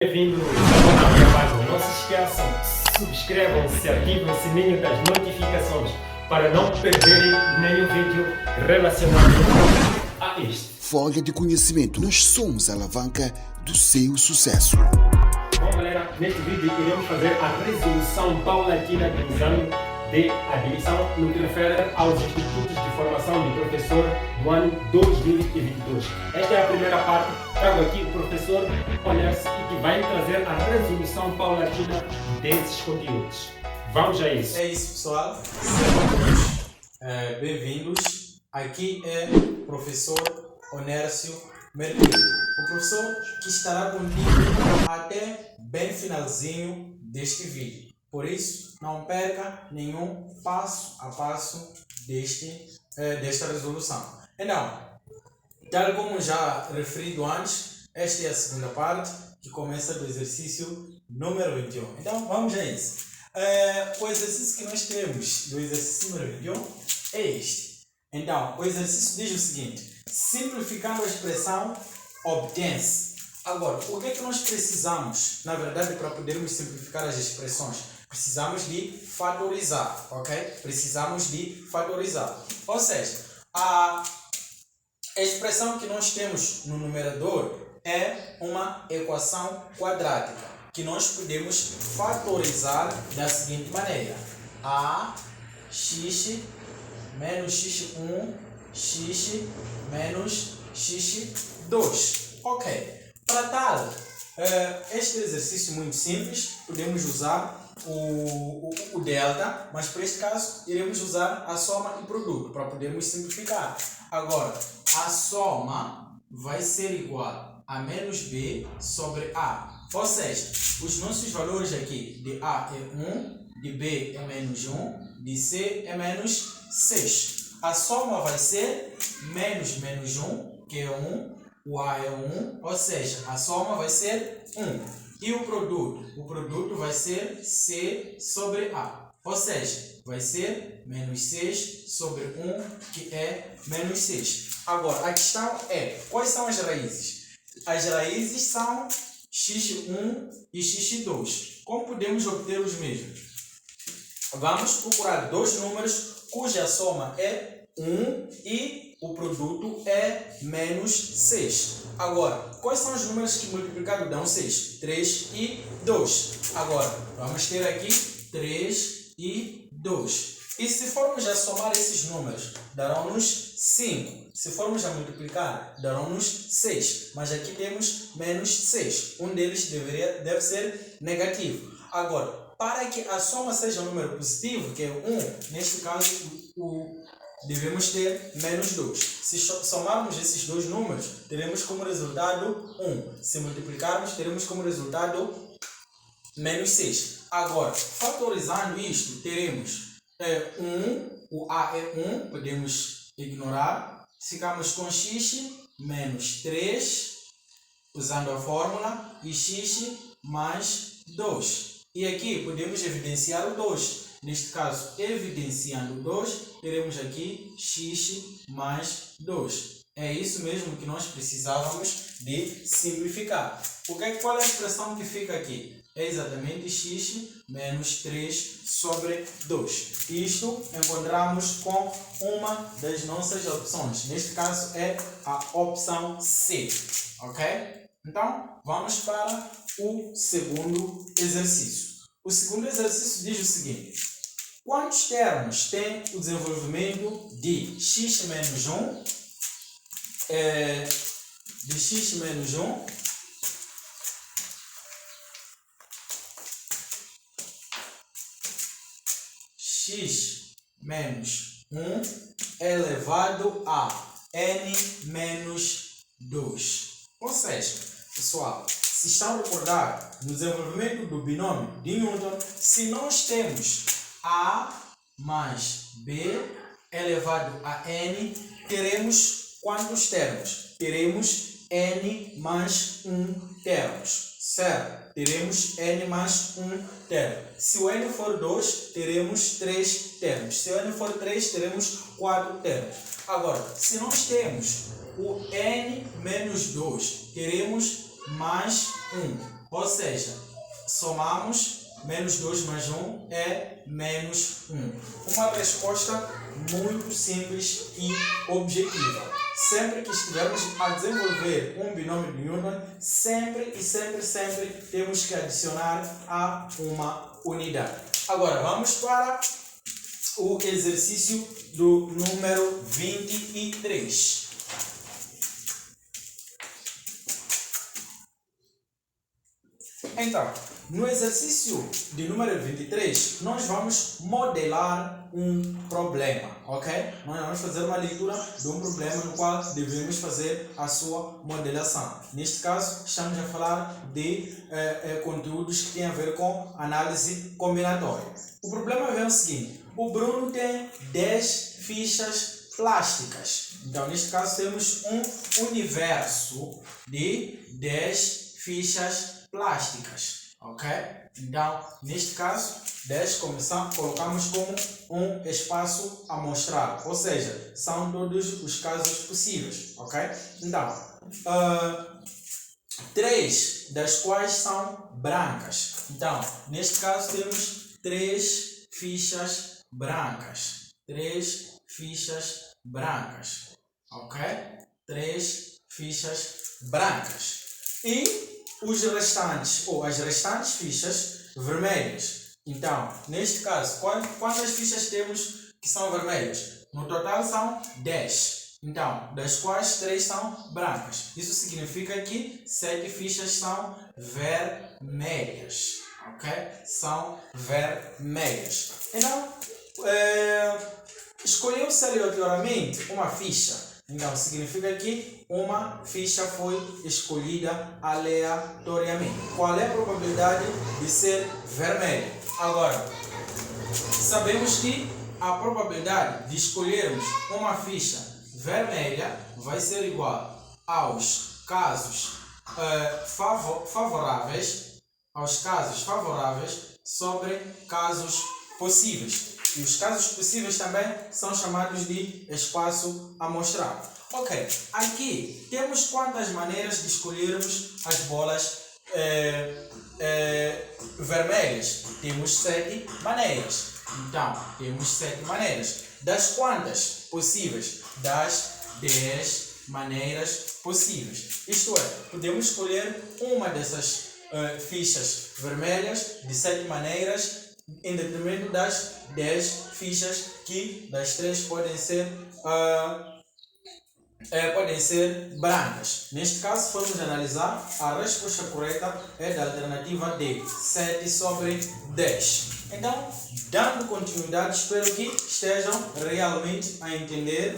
Bem-vindos à minha página. Não se esqueçam, subscrevam-se, ativem o sininho das notificações para não perderem nenhum vídeo relacionado a este. Folha de conhecimento. Nós somos a alavanca do seu sucesso. Bom, galera, neste vídeo iremos fazer a resolução paulatina do exame de admissão no que refere aos institutos de formação de professor do ano 2022. Esta é a primeira parte. Trago aqui o professor Onércio que vai trazer a resolução paulatina desses conteúdos. Vamos a isso. É isso, pessoal. Sejam todos bem-vindos. Aqui é o professor Onércio Mercurio. O professor que estará contigo até bem finalzinho deste vídeo. Por isso, não perca nenhum passo a passo desta resolução. Então, tal como já referido antes, esta é a segunda parte que começa do exercício número 21. Então, vamos a isso. O exercício que nós temos do exercício número 21 é este. Então, o exercício diz o seguinte: simplificando a expressão, obtém-se. Agora, o que é que nós precisamos, na verdade, para podermos simplificar as expressões? Precisamos de fatorizar, ok? Precisamos de fatorizar. Ou seja, a expressão que nós temos no numerador é uma equação quadrática, que nós podemos fatorizar da seguinte maneira: ax menos x1, x menos x2. Ok. Para tal, este exercício muito simples, podemos usar o delta, mas para este caso iremos usar a soma e produto para podermos simplificar. Agora, a soma vai ser igual a menos b sobre a. Ou seja, os nossos valores aqui de a é 1, de b é menos 1, de c é menos 6. A soma vai ser menos 1, que é 1, o a é 1, ou seja, a soma vai ser 1. E o produto vai ser c sobre a, ou seja, vai ser menos 6 sobre 1, que é menos 6. Agora, a questão é, quais são as raízes? As raízes são x1 e x2. Como podemos obter os mesmos? Vamos procurar dois números cuja soma é 1 e o produto é menos 6. Agora, quais são os números que multiplicado dão 6? 3 e 2. Agora, vamos ter aqui 3 e 2. E se formos a somar esses números, darão-nos 5. Se formos a multiplicar, darão-nos 6. Mas aqui temos menos 6. Um deles deve ser negativo. Agora, para que a soma seja um número positivo, que é 1, neste caso, devemos ter menos 2. Se somarmos esses dois números, teremos como resultado 1. Se multiplicarmos, teremos como resultado menos 6. Agora, fatorizando isto, teremos 1, o a é 1, podemos ignorar. Ficamos com x menos 3, usando a fórmula, e x mais 2. E aqui podemos evidenciar o 2. Neste caso, evidenciando 2, teremos aqui x mais 2. É isso mesmo que nós precisávamos de simplificar. Qual é a expressão que fica aqui? É exatamente x menos 3 sobre 2. Isto encontramos com uma das nossas opções. Neste caso é a opção C. Ok? Então, vamos para o segundo exercício. O segundo exercício diz o seguinte: quantos termos tem o desenvolvimento de x menos 1, x menos 1 elevado a n menos 2. Ou seja, pessoal, se estão a recordar no desenvolvimento do binômio de Newton, se nós temos a mais b elevado a n, teremos quantos termos? Teremos n mais 1 termos, certo? Teremos n mais 1 termo. Se o n for 2, teremos 3 termos. Se o n for 3, teremos 4 termos. Agora, se nós temos o n menos 2, teremos mais 1. Ou seja, somamos menos 2 mais 1 é menos 1. Uma resposta muito simples e objetiva. Sempre que estivermos a desenvolver um binômio de Newton, sempre temos que adicionar a uma unidade. Agora, vamos para o exercício do número 23. Então, no exercício de número 23, nós vamos modelar um problema, ok? Nós vamos fazer uma leitura de um problema no qual devemos fazer a sua modelação. Neste caso, estamos a falar de conteúdos que têm a ver com análise combinatória. O problema é o seguinte: o Bruno tem 10 fichas plásticas. Então, neste caso, temos um universo de 10 fichas plásticas, ok? Então, neste caso, 10 colocamos como um espaço amostral, ou seja, são todos os casos possíveis, ok? Então, 3 das quais são brancas. Então, neste caso, temos 3 fichas brancas. 3 fichas brancas, ok? 3 fichas brancas. E os restantes, ou as restantes fichas vermelhas. Então, neste caso, quantas fichas temos que são vermelhas? No total são 10. Então, das quais 3 são brancas. Isso significa que 7 fichas são vermelhas. Ok? São vermelhas. Então, escolheu-se aleatoriamente uma ficha. Então, significa que uma ficha foi escolhida aleatoriamente. Qual é a probabilidade de ser vermelha? Agora, sabemos que a probabilidade de escolhermos uma ficha vermelha vai ser igual aos casos favoráveis sobre casos possíveis. E os casos possíveis também são chamados de espaço amostral. Ok, aqui temos quantas maneiras de escolhermos as bolas vermelhas? Temos 7 maneiras. Então, temos 7 maneiras. Das quantas possíveis? Das 10 maneiras possíveis. Isto é, podemos escolher uma dessas fichas vermelhas de 7 maneiras em detrimento das 10 fichas que das 3 podem ser brancas. Neste caso, se formos analisar, a resposta correta é da alternativa D, 7 sobre 10. Então, dando continuidade, espero que estejam realmente a entender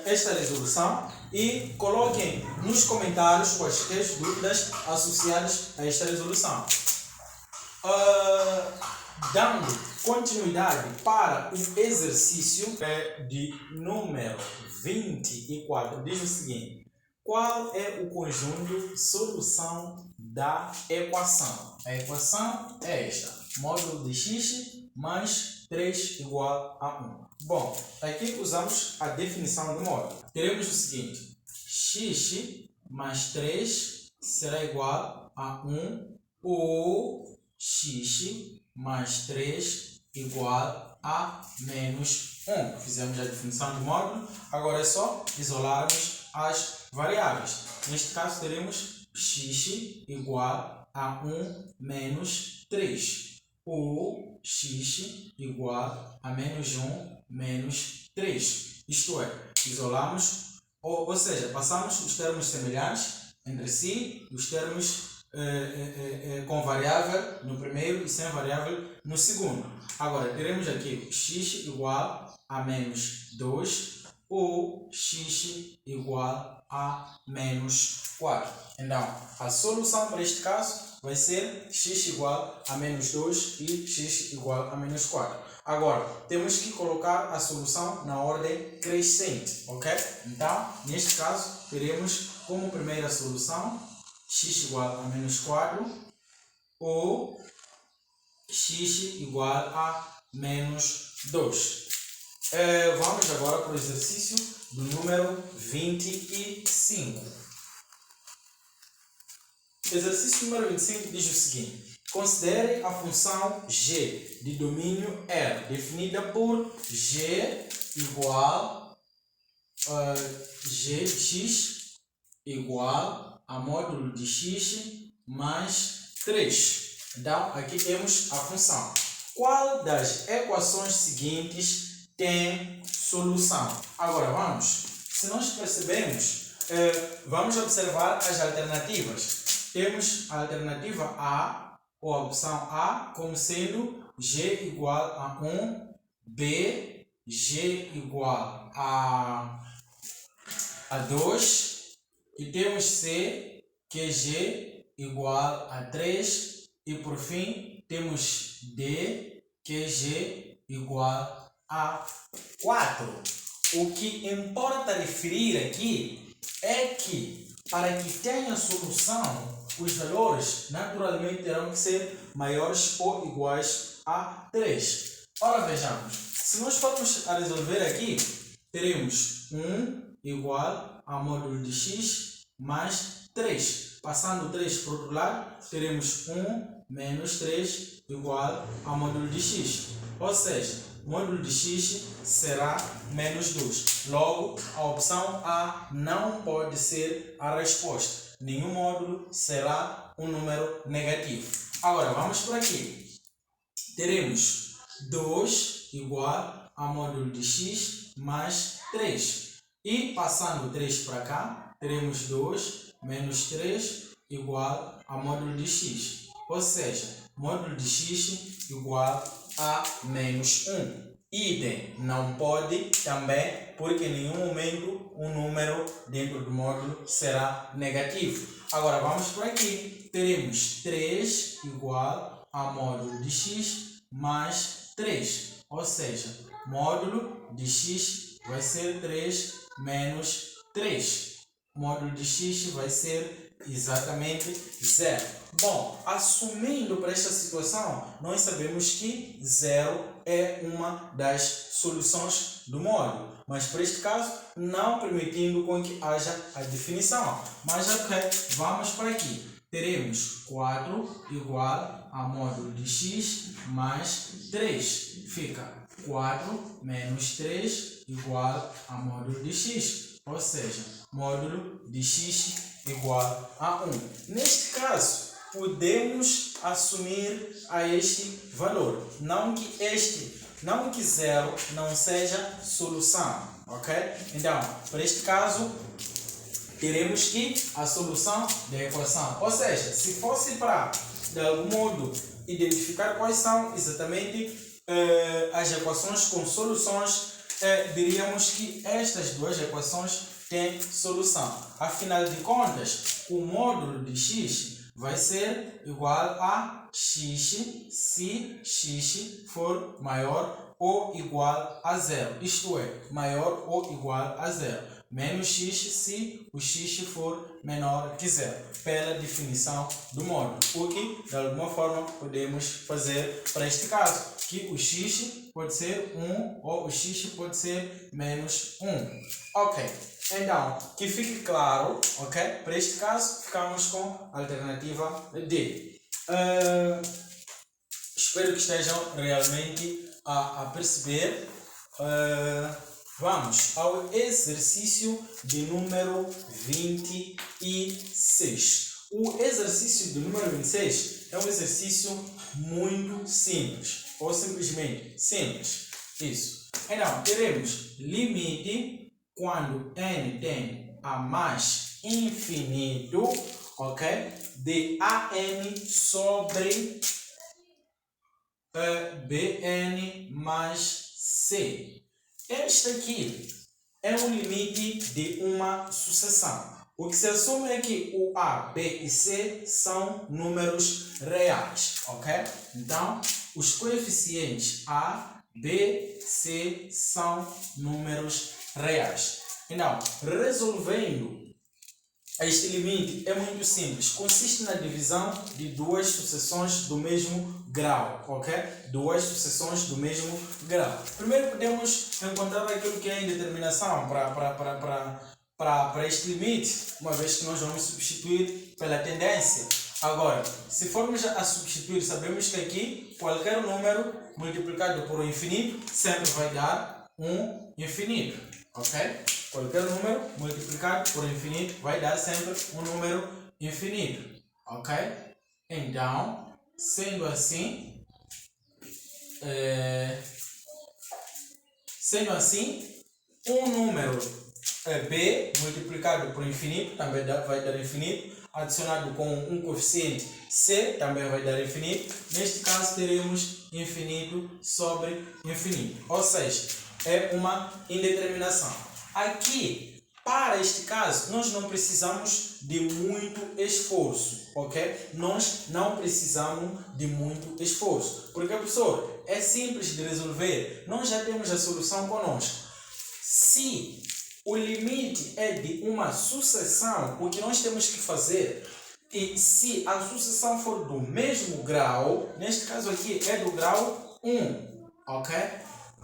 esta resolução e coloquem nos comentários quaisquer dúvidas associadas a esta resolução. Dando continuidade para o exercício de número 24, diz o seguinte: qual é o conjunto solução da equação? A equação é esta: módulo de x mais 3 igual a 1. Bom, aqui usamos a definição do módulo. Teremos o seguinte: x mais 3 será igual a 1 ou x mais 3 igual a menos 1. Fizemos a definição do módulo, agora é só isolarmos as variáveis. Neste caso, teremos x igual a 1 menos 3, ou x igual a menos 1 menos 3. Isto é, isolamos, ou seja, passamos os termos semelhantes entre si, os termos com variável no primeiro e sem variável no segundo. Agora, teremos aqui x igual a menos 2 ou x igual a menos 4. Então, a solução para este caso vai ser x igual a menos 2 e x igual a menos 4. Agora, temos que colocar a solução na ordem crescente, ok? Então, neste caso, teremos como primeira solução x igual a menos 4 ou x igual a menos 2. Vamos agora para o exercício do número 25. Exercício número 25 diz o seguinte: considere a função g de domínio R, definida por g igual g de x igual a módulo de x mais 3. Então, aqui temos a função. Qual das equações seguintes tem solução? Agora, vamos. Se nós percebemos, vamos observar as alternativas. Temos a alternativa A, ou a opção A, como sendo g igual a 1, B, g igual a 2, e temos C, que é g igual a 3, e por fim temos D, que é g igual a 4. O que importa referir aqui é que, para que tenha solução, os valores naturalmente terão que ser maiores ou iguais a 3. Ora, vejamos. Se nós formos a resolver aqui, teremos 1 igual a módulo de x mais 3. Passando 3 para o outro lado, teremos 1 menos 3 igual a módulo de x. Ou seja, módulo de x será menos 2. Logo, a opção A não pode ser a resposta. Nenhum módulo será um número negativo. Agora, vamos por aqui. Teremos 2 igual a módulo de x mais 3. E passando 3 para cá, teremos 2 menos 3 igual a módulo de x. Ou seja, módulo de x igual a menos 1. Idem, não pode também, porque em nenhum momento um número dentro do módulo será negativo. Agora vamos por aqui. Teremos 3 igual a módulo de x mais 3. Ou seja, módulo de x vai ser 3 menos 3. Módulo de x vai ser exatamente 0. Bom, assumindo para esta situação, nós sabemos que 0 é uma das soluções do módulo. Mas para este caso, não permitindo com que haja a definição. Mas ok, vamos para aqui. Teremos 4 igual a módulo de x mais 3. Fica 4 menos 3 igual a módulo de x. Ou seja, módulo de x igual a 1. Neste caso, podemos assumir a este valor. Não que 0 não seja solução, ok? Então, para este caso, teremos que a solução da equação. Ou seja, se fosse para, de algum modo, identificar quais são exatamente as equações com soluções, diríamos que estas duas equações têm solução. Afinal de contas, o módulo de x vai ser igual a x se x for maior ou igual a 0. Isto é, maior ou igual a 0. Menos x se o x for menor que 0. Pela definição do módulo. O que, de alguma forma, podemos fazer para este caso. Que o x pode ser 1 ou o x pode ser menos 1. Ok. Então, que fique claro, ok? Para este caso, ficamos com a alternativa D. Espero que estejam realmente a perceber. Vamos ao exercício de número 26. O exercício de número 26 é um exercício muito simples, ou simplesmente simples. Isso. Então, teremos limite quando n tem a mais infinito, ok? De an sobre bn mais c. Este aqui é um limite de uma sucessão. O que se assume é que o a, b e c são números reais, ok? Então, os coeficientes a, b, c são números reais. Então, resolvendo este limite é muito simples. Consiste na divisão de duas sucessões do mesmo grau, ok? Duas sucessões do mesmo grau. Primeiro podemos encontrar aquilo que é a indeterminação para para este limite, uma vez que nós vamos substituir pela tendência. Agora, se formos a substituir, sabemos que aqui qualquer número multiplicado por um infinito sempre vai dar um infinito, ok? Qualquer número multiplicado por um infinito vai dar sempre um número infinito, ok? Então, sendo assim, um número b multiplicado por infinito também vai dar infinito, adicionado com um coeficiente c também vai dar infinito. Neste caso teremos infinito sobre infinito, ou seja, é uma indeterminação. Aqui, para este caso, nós não precisamos de muito esforço, ok? Nós não precisamos de muito esforço, porque, professor, é simples de resolver, nós já temos a solução conosco. Se o limite é de uma sucessão, o que nós temos que fazer, e se a sucessão for do mesmo grau, neste caso aqui é do grau 1, ok?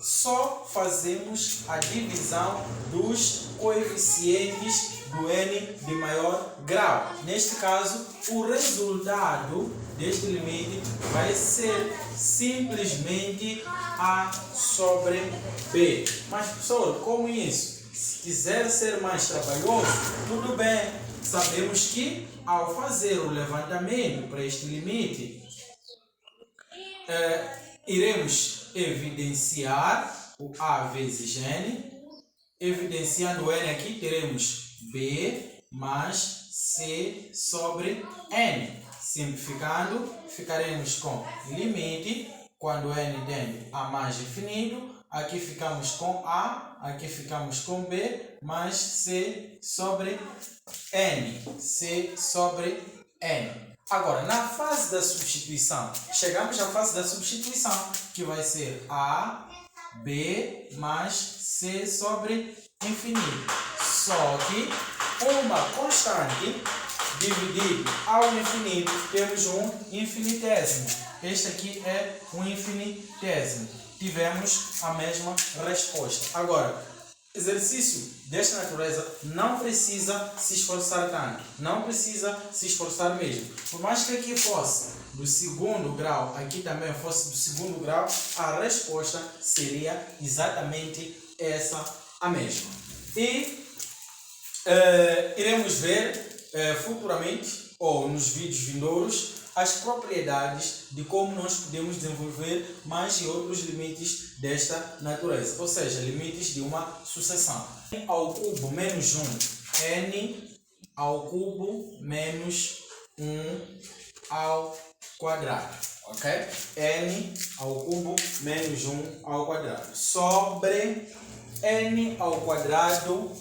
Só fazemos a divisão dos coeficientes do n de maior grau. Neste caso, o resultado deste limite vai ser simplesmente A sobre B. Mas, professor, como isso? Se quiser ser mais trabalhoso, tudo bem. Sabemos que ao fazer o levantamento para este limite, iremos evidenciar o A vezes N. Evidenciando o N aqui, teremos B mais C sobre N. Simplificando, ficaremos com limite, quando N tende a mais infinito, aqui ficamos com A, aqui ficamos com B, mais C sobre N. C sobre N. Agora, na fase da substituição, chegamos à fase da substituição, que vai ser A, B mais C sobre infinito. Só que uma constante dividido ao infinito, temos um infinitésimo. Este aqui é um infinitésimo. Tivemos a mesma resposta. Agora, exercício desta natureza não precisa se esforçar tanto. Não precisa se esforçar mesmo. Por mais que aqui fosse do segundo grau, aqui também fosse do segundo grau, a resposta seria exatamente essa a mesma. E iremos ver futuramente, ou nos vídeos vindouros, as propriedades de como nós podemos desenvolver mais e outros limites desta natureza, ou seja, limites de uma sucessão. N ao cubo menos 1, n ao cubo menos 1 ao quadrado, ok? N ao cubo menos 1 ao quadrado sobre n ao quadrado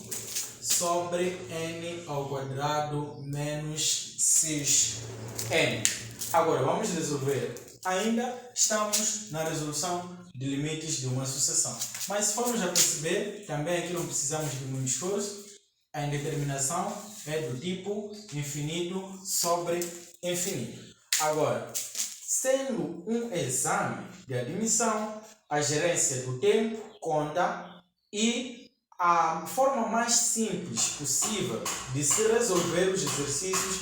sobre n ao quadrado menos 6n. Agora vamos resolver. Ainda estamos na resolução de limites de uma sucessão. Mas se formos a perceber, também aqui não precisamos de muito esforço. A indeterminação é do tipo infinito sobre infinito. Agora, sendo um exame de admissão, a gerência do tempo conta e a forma mais simples possível de se resolver os exercícios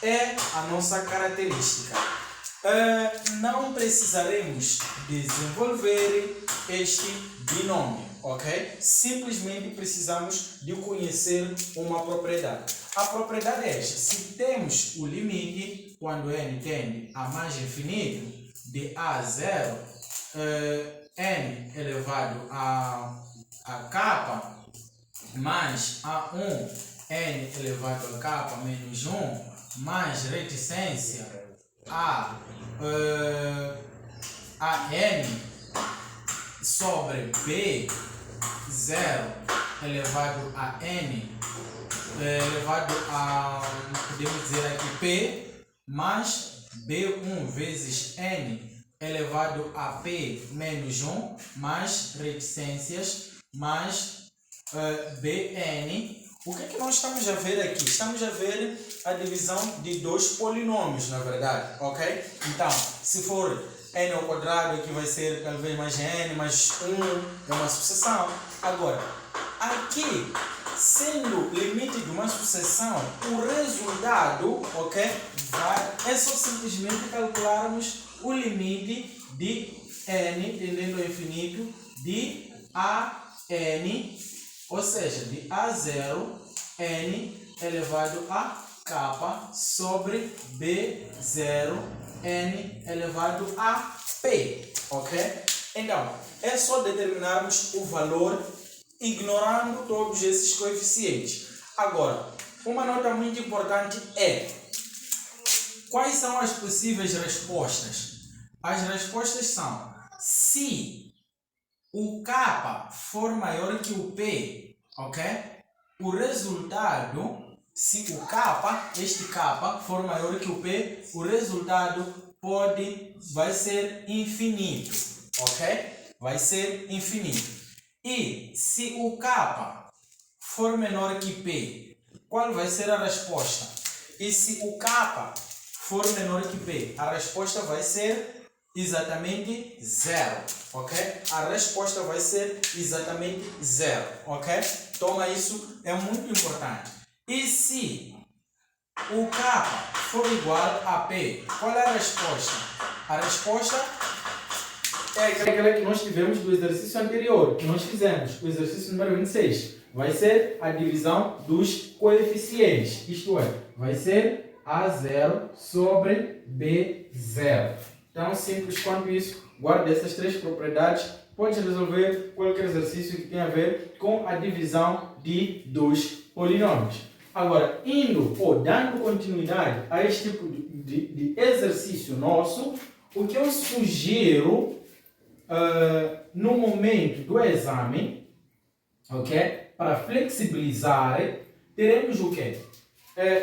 é a nossa característica. Não precisaremos desenvolver este binômio, ok? Simplesmente precisamos de conhecer uma propriedade. A propriedade é esta: se temos o limite, quando n tende a mais infinito, de a a 0, n elevado a k mais a1, n elevado a k menos 1, mais reticência a n sobre b 0 elevado a n elevado a, podemos dizer aqui, p mais b1 vezes n elevado a p menos 1 mais reticências mais bn. O que é que nós estamos a ver aqui? Estamos a ver a divisão de dois polinômios, na verdade, ok? Então, se for n ao quadrado, aqui vai ser talvez mais n mais 1, é uma sucessão. Agora, aqui, sendo limite de uma sucessão, o resultado, ok, é só simplesmente calcularmos o limite de n tendendo ao infinito de a n, ou seja, de a0 n elevado a k sobre b0 n elevado a p, ok? Então, é só determinarmos o valor ignorando todos esses coeficientes. Agora, uma nota muito importante é quais são as possíveis respostas. As respostas são: se o k for maior que o p, ok? O resultado, se o k, este k, for maior que o p, o resultado vai ser infinito, ok? Vai ser infinito. E se o k for menor que p, qual vai ser a resposta? E se o k for menor que p, a resposta vai ser exatamente zero, ok? A resposta vai ser exatamente zero, ok? Toma isso, é muito importante. E se o k for igual a p, qual é a resposta? A resposta é aquela que nós tivemos do exercício anterior, que nós fizemos, o exercício número 26. Vai ser a divisão dos coeficientes, isto é, vai ser A0 sobre B0. Tão simples quanto isso. Guarda essas três propriedades. Pode resolver qualquer exercício que tenha a ver com a divisão de dois polinômios. Agora, indo ou dando continuidade a este tipo de exercício nosso, o que eu sugiro no momento do exame, ok? Para flexibilizar, teremos o quê?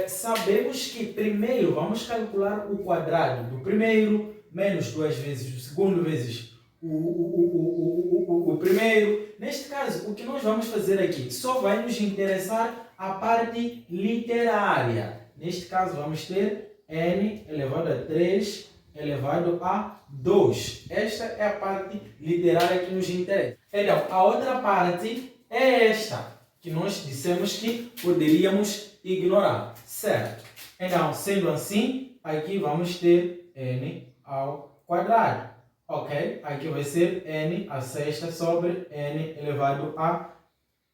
Sabemos que primeiro vamos calcular o quadrado do primeiro, menos 2 vezes o segundo, vezes o primeiro. Neste caso, o que nós vamos fazer aqui só vai nos interessar a parte literária. Neste caso, vamos ter n elevado a 3 elevado a 2. Esta é a parte literária que nos interessa. Então, a outra parte é esta, que nós dissemos que poderíamos ignorar, certo? Então, sendo assim, aqui vamos ter n ao quadrado, ok? Aqui vai ser n a sexta sobre n elevado a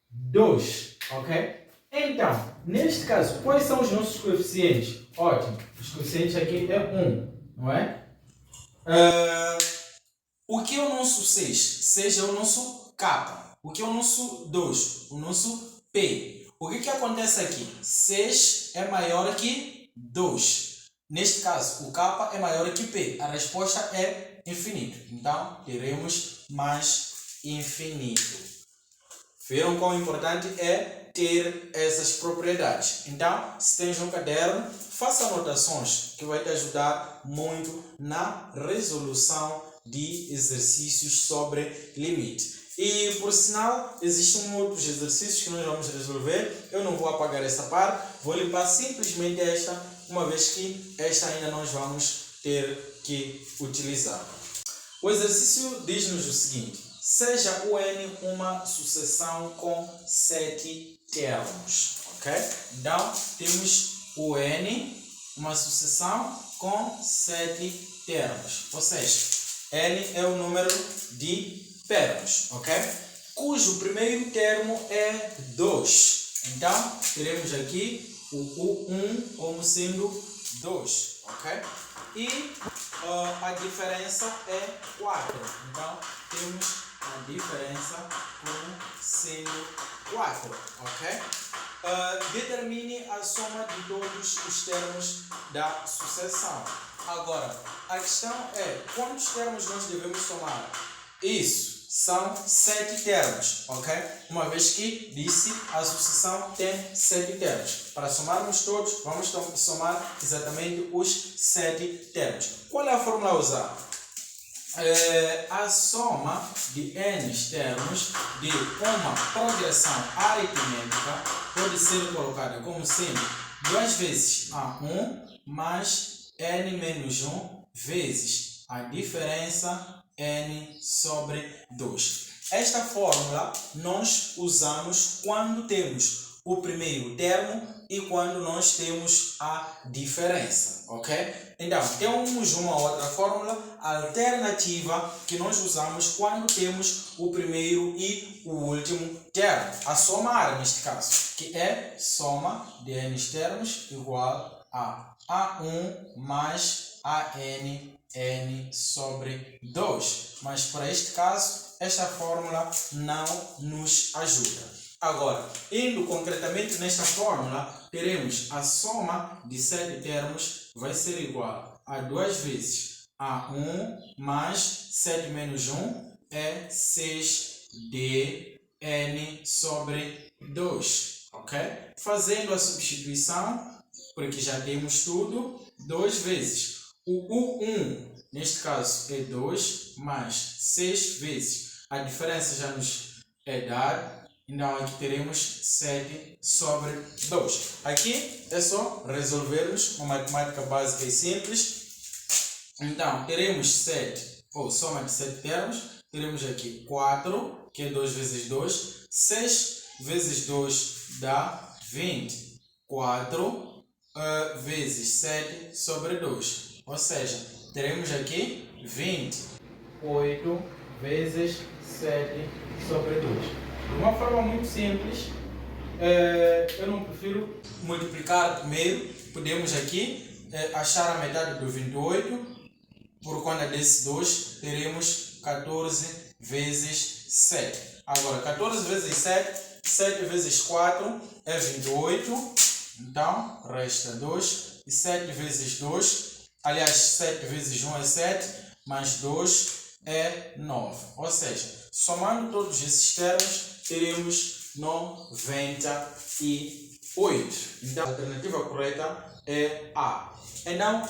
2, ok? Então, neste caso, quais são os nossos coeficientes? Ótimo, os coeficientes aqui é 1, não é? O que é o nosso 6? 6 é o nosso k. O que é o nosso 2? O nosso p. O que acontece aqui? 6 é maior que 2. Neste caso, o k é maior que p. A resposta é infinito. Então, teremos mais infinito. Viram quão importante é ter essas propriedades? Então, se tens um caderno, faça anotações que vai te ajudar muito na resolução de exercícios sobre limite. E, por sinal, existem outros exercícios que nós vamos resolver. Eu não vou apagar essa parte, vou limpar simplesmente esta, uma vez que esta ainda nós vamos ter que utilizar. O exercício diz-nos o seguinte: seja o n uma sucessão com 7 termos, ok? Então, temos o n, uma sucessão com 7 termos, ou seja, n é o número de termos, ok? Cujo primeiro termo é 2. Então, teremos aqui o 1 como sendo 2, ok? E a diferença é 4. Então, temos a diferença como sendo 4, ok? Determine a soma de todos os termos da sucessão. Agora, a questão é, quantos termos nós devemos somar? Isso, são 7 termos, ok? Uma vez que disse a sucessão tem 7 termos. Para somarmos todos, vamos somar exatamente os 7 termos. Qual é a fórmula a usar? A soma de n termos de uma progressão aritmética pode ser colocada como sendo 2 vezes a1 mais n menos 1 vezes a diferença n sobre 2. Esta fórmula nós usamos quando temos o primeiro termo e quando nós temos a diferença, ok? Então, temos uma outra fórmula alternativa que nós usamos quando temos o primeiro e o último termo. A somar, neste caso, que é soma de n termos igual a A1 mais n sobre 2. Mas para este caso, esta fórmula não nos ajuda. Agora, indo concretamente nesta fórmula, teremos a soma de 7 termos vai ser igual a 2 vezes A1 mais 7 menos 1 é 6dn sobre 2. Ok? Fazendo a substituição, porque já temos tudo, 2 vezes o U1, neste caso é 2, mais 6 vezes. A diferença já nos é dada. Então, aqui teremos 7 sobre 2. Aqui é só resolvermos uma matemática básica e simples. Então, teremos 7, ou soma de 7 termos. Teremos aqui 4, que é 2 vezes 2. 6 vezes 2 dá 24 vezes 7 sobre 2. Ou seja, teremos aqui 28 vezes 7 sobre 2. De uma forma muito simples, eu não prefiro multiplicar primeiro. Podemos aqui achar a metade do 28. Por conta desse 2, teremos 14 vezes 7. Agora, 14 vezes 7, 7 vezes 4 é 28. Então, resta 2. E 7 vezes 2, aliás, 7 vezes 1 é 7, mais 2 é 9. Ou seja, somando todos esses termos, teremos 98. Então, a alternativa correta é A. Então,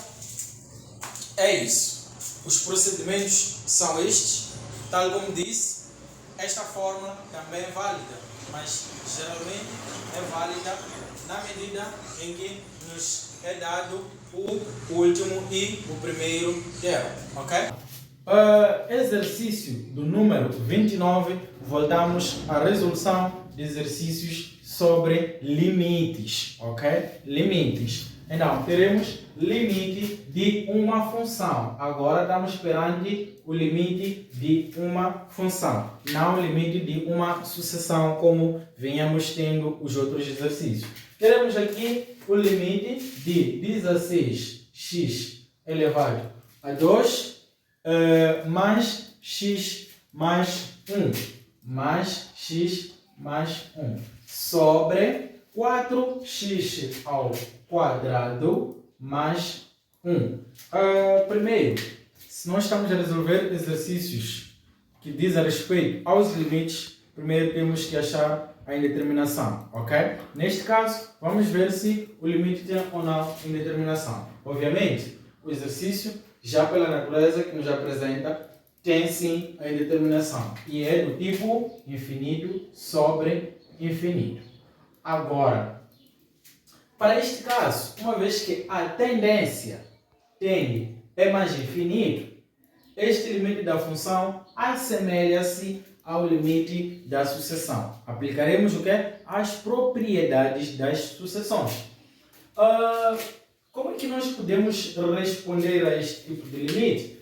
é isso. Os procedimentos são estes. Tal como disse, esta fórmula também é válida, mas geralmente é válida na medida em que nos é dado o último e o primeiro termo, ok? Exercício do número 29, voltamos à resolução de exercícios sobre limites, ok? Limites. Então, teremos limite de uma função. Agora estamos perante o limite de uma função, não o limite de uma sucessão, como venhamos tendo os outros exercícios. Teremos aqui o limite de 16x elevado a 2 mais x mais 1 mais x mais 1 sobre 4x ao quadrado mais 1. Primeiro, se nós estamos a resolver exercícios que dizem respeito aos limites, primeiro temos que achar a indeterminação, ok? Neste caso, vamos ver se o limite tem ou não indeterminação. Obviamente, o exercício, já pela natureza que nos apresenta, tem sim a indeterminação e é do tipo infinito sobre infinito. Agora, para este caso, uma vez que a tendência é mais infinito, este limite da função assemelha-se ao limite da sucessão. Aplicaremos o quê? As propriedades das sucessões. Como é que nós podemos responder a este tipo de limite?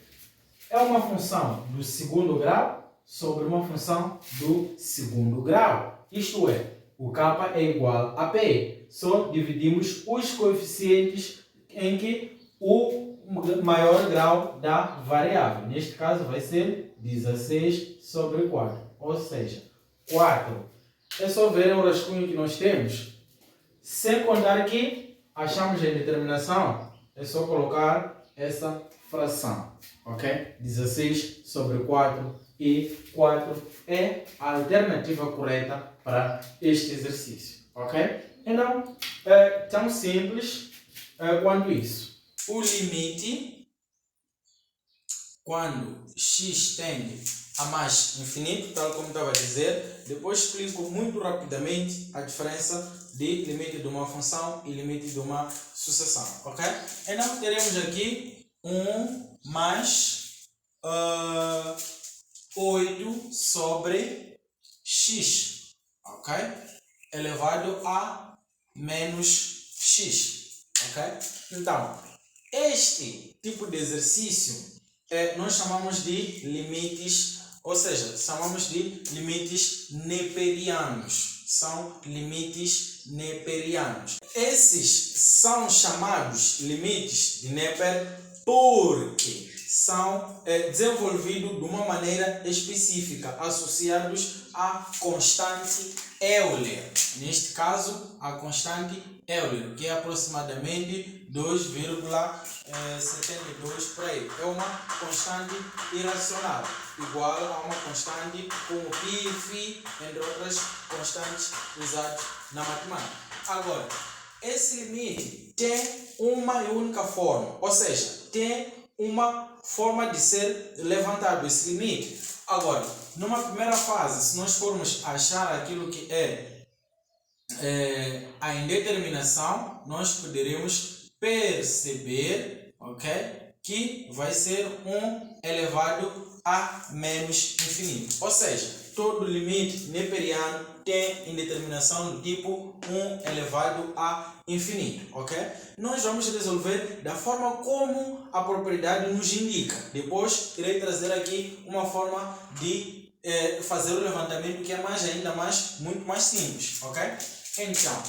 É uma função do segundo grau sobre uma função do segundo grau. Isto é, o k é igual a p. Só dividimos os coeficientes em que o maior grau da variável. Neste caso vai ser 16 sobre 4. Ou seja, 4. É só ver o rascunho que nós temos. Sem contar que achamos a indeterminação, é só colocar essa fração. Ok? 16 sobre 4 e 4 é a alternativa correta para este exercício. Ok? Então, é tão simples quanto isso. O limite, quando x tende a mais infinito, tal como estava a dizer, depois explico muito rapidamente a diferença de limite de uma função e limite de uma sucessão, ok? Então, teremos aqui 1 mais 8 sobre x, ok? elevado a menos x, ok? Então, este tipo de exercício nós chamamos de limites, ou seja, chamamos de limites neperianos. São limites neperianos. Esses são chamados limites de Neper porque são desenvolvidos de uma maneira específica, associados à constante Euler. Neste caso, a constante Euler, que é aproximadamente 2,72 por aí. É uma constante irracional, igual a uma constante como π, φ, entre outras constantes usadas na matemática. Agora, esse limite tem uma única forma, ou seja, tem uma forma de ser levantado esse limite. Agora, numa primeira fase, se nós formos achar aquilo que é a indeterminação, nós poderemos perceber, ok, que vai ser 1 elevado a menos infinito. Ou seja, todo limite neperiano tem indeterminação do tipo 1 elevado a infinito, ok? Nós vamos resolver da forma como a propriedade nos indica. Depois irei trazer aqui uma forma de fazer o levantamento que é muito mais simples, ok? Então,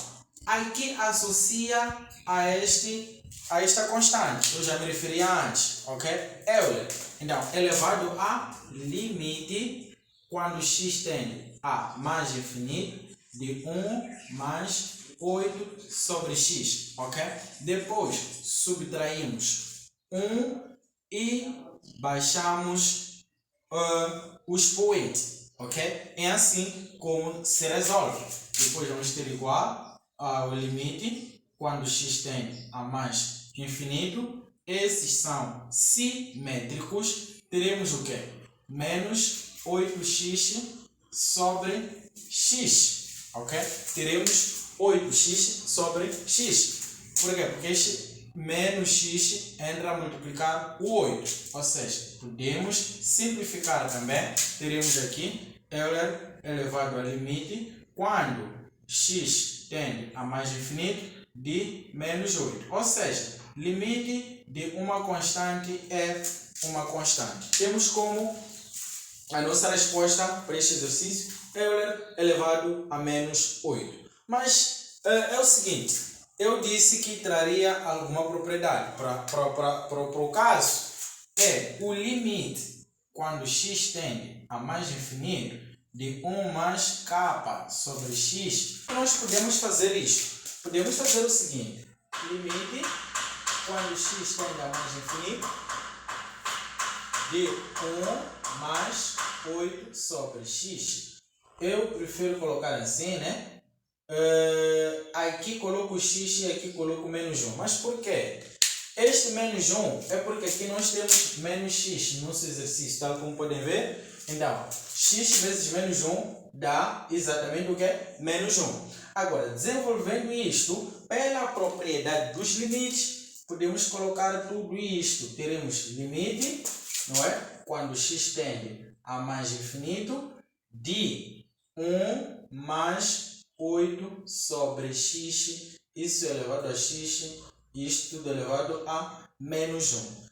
aqui associa a esta constante, eu já me referi antes, ok? Euler. Então, elevado a limite quando x tende a mais infinito de 1 mais 8 sobre x, ok? Depois subtraímos 1 e baixamos o expoente, ok? É assim como se resolve. Depois vamos ter igual ao limite quando x tende a mais infinito. Esses são simétricos. Teremos o quê? Menos 8x sobre x, ok? Teremos 8x sobre x. Por quê? Porque este menos x entra a multiplicar o 8. Ou seja, podemos simplificar também. Teremos aqui Euler elevado a limite quando x tende a mais infinito de menos 8. Ou seja, limite de uma constante é uma constante. Temos como a nossa resposta para este exercício Euler elevado a menos 8. Mas é o seguinte, eu disse que traria alguma propriedade. Para o caso, é o limite quando x tende a mais infinito de 1 mais k sobre x. Nós podemos fazer isto. Podemos fazer o seguinte, limite quando x tende a mais infinito de 1 mais 8 sobre x. Eu prefiro colocar assim, né? Aqui coloco o x e aqui coloco menos 1. Mas por quê? Este menos 1 é porque aqui nós temos menos x no nosso exercício, tal como podem ver. Então, x vezes menos 1 dá exatamente o que? Menos 1. Agora, desenvolvendo isto pela propriedade dos limites, podemos colocar tudo isto. Teremos limite, não é? Quando x tende a mais infinito, de 1 mais 8 sobre x, isso elevado a x, isto tudo elevado a menos 1.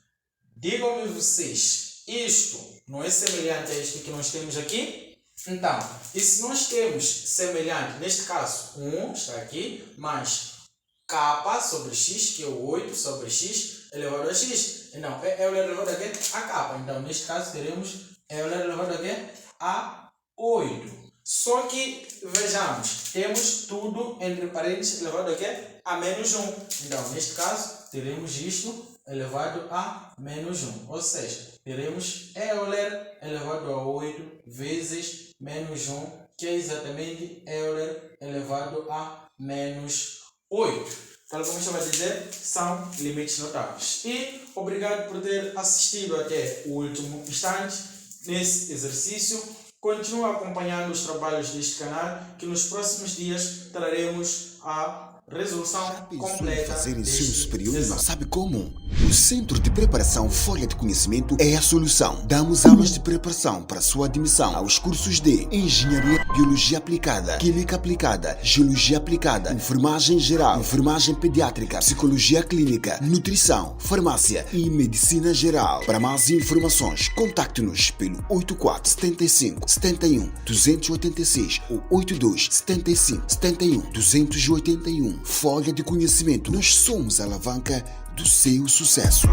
Digam-me vocês, isto não é semelhante a isto que nós temos aqui? Então, e se nós temos semelhante, neste caso, 1 está aqui, mais k sobre x, que é o 8 sobre x, elevado a x. Então, Euler elevado a quê? A k. Então, neste caso, teremos Euler elevado a quê? A 8. Só que, vejamos, temos tudo entre parênteses elevado a quê? A menos 1. Então, neste caso, teremos isto elevado a menos 1. Ou seja, teremos Euler elevado a 8 vezes menos 1, que é exatamente Euler elevado a menos 8. Tal como estava a dizer, são limites notáveis. E obrigado por ter assistido até o último instante nesse exercício. Continue acompanhando os trabalhos deste canal, que nos próximos dias traremos a resolução Já pensou em completa fazer ensino deste superior e não exame. sabe como? O Centro de Preparação Folha de Conhecimento é a solução. Damos aulas de preparação para sua admissão aos cursos de Engenharia, Biologia Aplicada, Química Aplicada, Geologia Aplicada, Enfermagem Geral, Enfermagem Pediátrica, Psicologia Clínica, Nutrição, Farmácia e Medicina Geral. Para mais informações, contacte-nos pelo 84 75 71 286 ou 82 75 71 281. Folha de Conhecimento. Nós somos a alavanca do seu sucesso.